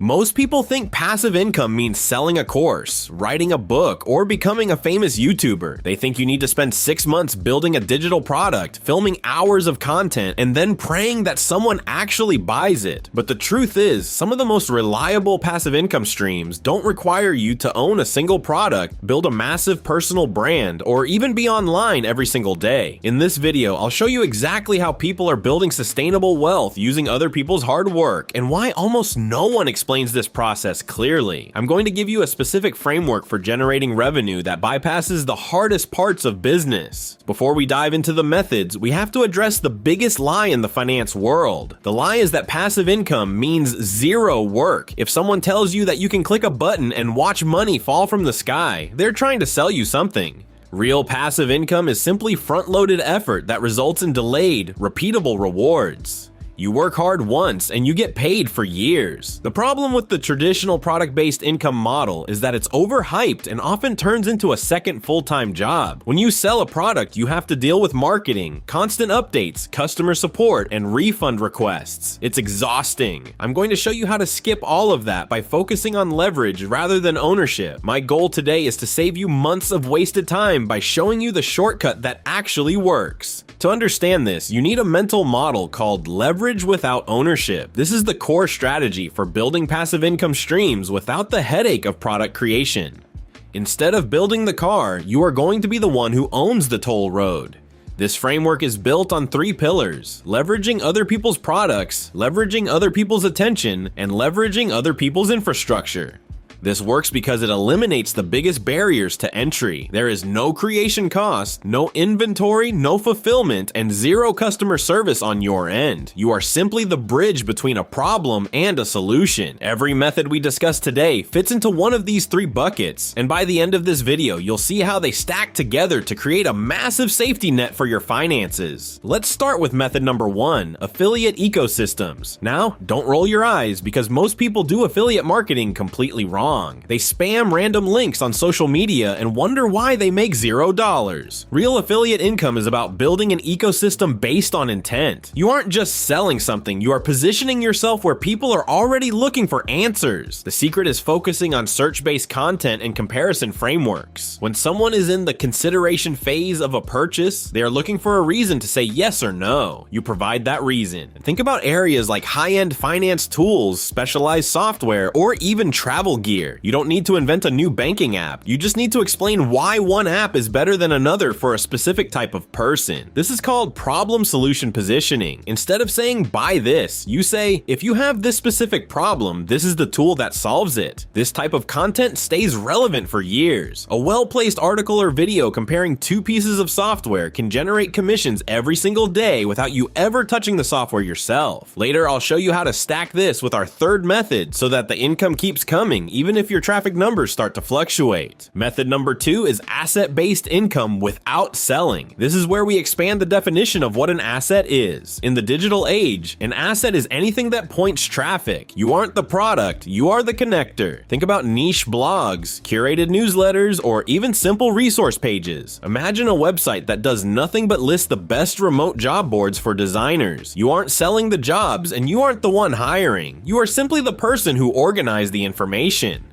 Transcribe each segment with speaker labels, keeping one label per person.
Speaker 1: Most people think passive income means selling a course, writing a book, or becoming a famous YouTuber. They think you need to spend 6 months building a digital product, filming hours of content, and then praying that someone actually buys it. But the truth is, some of the most reliable passive income streams don't require you to own a single product, build a massive personal brand, or even be online every single day. In this video, I'll show you exactly how people are building sustainable wealth using other people's hard work, and why almost no one explains this process clearly. I'm going to give you a specific framework for generating revenue that bypasses the hardest parts of business. Before we dive into the methods, we have to address the biggest lie in the finance world. The lie is that passive income means zero work. If someone tells you that you can click a button and watch money fall from the sky, they're trying to sell you something. Real passive income is simply front-loaded effort that results in delayed, repeatable rewards. You work hard once and you get paid for years. The problem with the traditional product-based income model is that it's overhyped and often turns into a second full-time job. When you sell a product, you have to deal with marketing, constant updates, customer support, and refund requests. It's exhausting. I'm going to show you how to skip all of that by focusing on leverage rather than ownership. My goal today is to save you months of wasted time by showing you the shortcut that actually works. To understand this, you need a mental model called leverage without ownership. This is the core strategy for building passive income streams without the headache of product creation. Instead of building the car, you are going to be the one who owns the toll road. This framework is built on 3 pillars: leveraging other people's products, leveraging other people's attention, and leveraging other people's infrastructure. This works because it eliminates the biggest barriers to entry. There is no creation cost, no inventory, no fulfillment, and zero customer service on your end. You are simply the bridge between a problem and a solution. Every method we discuss today fits into one of these 3 buckets, and by the end of this video, you'll see how they stack together to create a massive safety net for your finances. Let's start with method number 1, affiliate ecosystems. Now, don't roll your eyes, because most people do affiliate marketing completely wrong. They spam random links on social media and wonder why they make $0. Real affiliate income is about building an ecosystem based on intent. You aren't just selling something, you are positioning yourself where people are already looking for answers. The secret is focusing on search-based content and comparison frameworks. When someone is in the consideration phase of a purchase, they are looking for a reason to say yes or no. You provide that reason. Think about areas like high-end finance tools, specialized software, or even travel gear. You don't need to invent a new banking app. You just need to explain why one app is better than another for a specific type of person. This is called problem-solution positioning. Instead of saying, buy this, you say, if you have this specific problem, this is the tool that solves it. This type of content stays relevant for years. A well-placed article or video comparing 2 pieces of software can generate commissions every single day without you ever touching the software yourself. Later, I'll show you how to stack this with our 3rd method so that the income keeps coming, even if your traffic numbers start to fluctuate. Method number 2 is asset-based income without selling. This is where we expand the definition of what an asset is. In the digital age, an asset is anything that points traffic. You aren't the product, you are the connector. Think about niche blogs, curated newsletters, or even simple resource pages. Imagine a website that does nothing but list the best remote job boards for designers. You aren't selling the jobs, and you aren't the one hiring. You are simply the person who organized the information.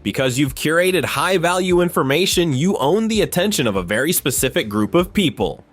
Speaker 1: Because you've curated high-value information, you own the attention of a very specific group of people.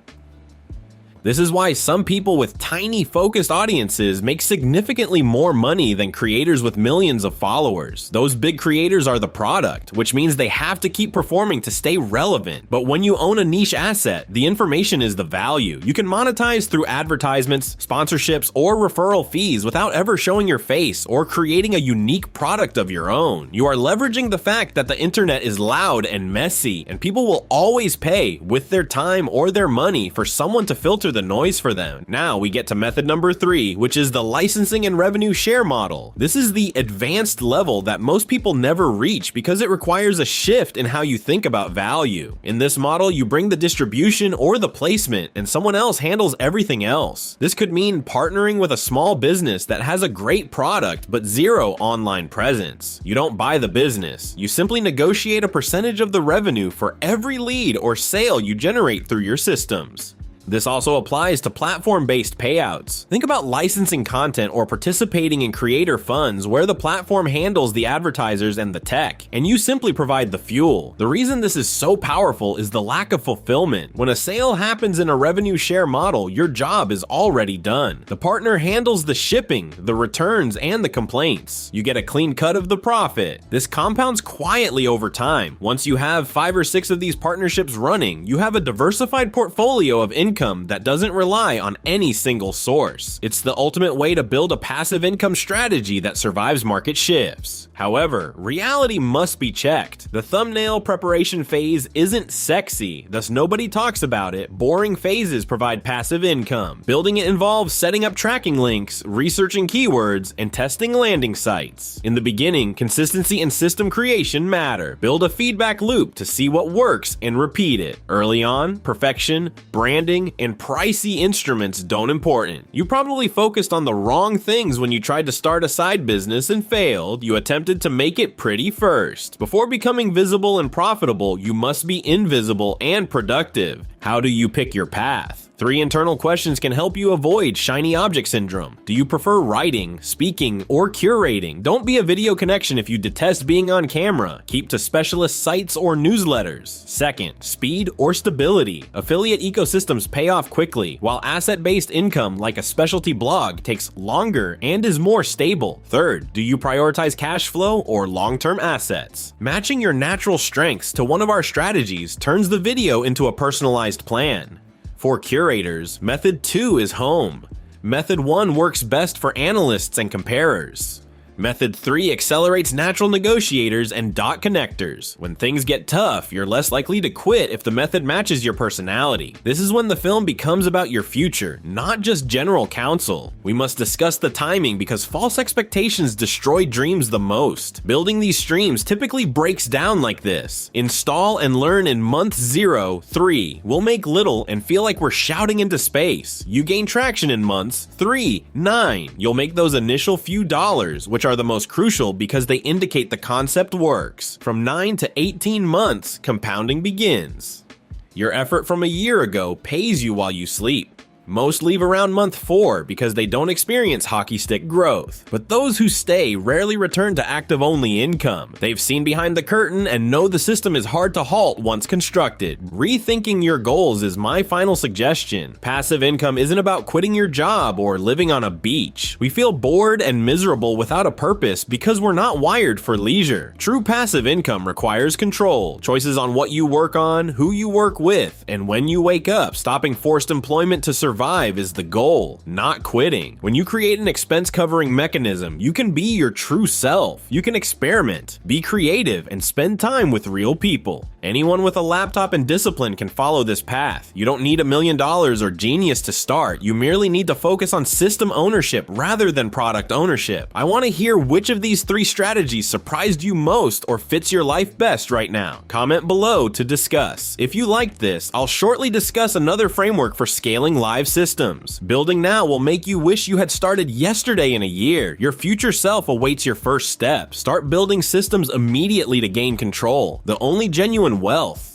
Speaker 1: This is why some people with tiny focused audiences make significantly more money than creators with millions of followers. Those big creators are the product, which means they have to keep performing to stay relevant. But when you own a niche asset, the information is the value. You can monetize through advertisements, sponsorships, or referral fees without ever showing your face or creating a unique product of your own. You are leveraging the fact that the internet is loud and messy, and people will always pay with their time or their money for someone to filter the noise for them. Now we get to method number 3, which is the licensing and revenue share model. This is the advanced level that most people never reach because it requires a shift in how you think about value. In this model, you bring the distribution or the placement, and someone else handles everything else. This could mean partnering with a small business that has a great product but zero online presence. You don't buy the business. You simply negotiate a percentage of the revenue for every lead or sale you generate through your systems. This also applies to platform-based payouts. Think about licensing content or participating in creator funds where the platform handles the advertisers and the tech, and you simply provide the fuel. The reason this is so powerful is the lack of fulfillment. When a sale happens in a revenue share model, your job is already done. The partner handles the shipping, the returns, and the complaints. You get a clean cut of the profit. This compounds quietly over time. Once you have 5 or 6 of these partnerships running, you have a diversified portfolio of income that doesn't rely on any single source. It's the ultimate way to build a passive income strategy that survives market shifts. However, reality must be checked. The thumbnail preparation phase isn't sexy, thus nobody talks about it. Boring phases provide passive income. Building it involves setting up tracking links, researching keywords, and testing landing sites. In the beginning, consistency and system creation matter. Build a feedback loop to see what works and repeat it. Early on, perfection, branding, and pricey instruments don't important. You probably focused on the wrong things when you tried to start a side business and failed. You attempted to make it pretty first. Before becoming visible and profitable, you must be invisible and productive. How do you pick your path? 3 internal questions can help you avoid shiny object syndrome. Do you prefer writing, speaking, or curating? Don't be a video connection if you detest being on camera. Keep to specialist sites or newsletters. Second, speed or stability. Affiliate ecosystems pay off quickly, while asset-based income like a specialty blog takes longer and is more stable. Third, do you prioritize cash flow or long-term assets? Matching your natural strengths to one of our strategies turns the video into a personalized plan. For curators, Method 2 is home. Method 1 works best for analysts and comparers. Method 3 accelerates natural negotiators and dot connectors. When things get tough, you're less likely to quit if the method matches your personality. This is when the film becomes about your future, not just general counsel. We must discuss the timing because false expectations destroy dreams the most. Building these streams typically breaks down like this. Install and learn in month 0, 3. We'll make little and feel like we're shouting into space. You gain traction in months 3, 9. You'll make those initial few dollars, which are the most crucial because they indicate the concept works. From 9 to 18 months, compounding begins. Your effort from a year ago pays you while you sleep. Most leave around month 4 because they don't experience hockey stick growth. But those who stay rarely return to active-only income. They've seen behind the curtain and know the system is hard to halt once constructed. Rethinking your goals is my final suggestion. Passive income isn't about quitting your job or living on a beach. We feel bored and miserable without a purpose because we're not wired for leisure. True passive income requires control, choices on what you work on, who you work with, and when you wake up. Stopping forced employment to survive is the goal, not quitting. When you create an expense covering mechanism, you can be your true self. You can experiment, be creative, and spend time with real people. Anyone with a laptop and discipline can follow this path. You don't need $1 million or genius to start. You merely need to focus on system ownership rather than product ownership. I want to hear which of these 3 strategies surprised you most or fits your life best right now. Comment below to discuss. If you liked this, I'll shortly discuss another framework for scaling live systems. Building now will make you wish you had started yesterday in a year. Your future self awaits your first step. Start building systems immediately to gain control. The only genuine wealth.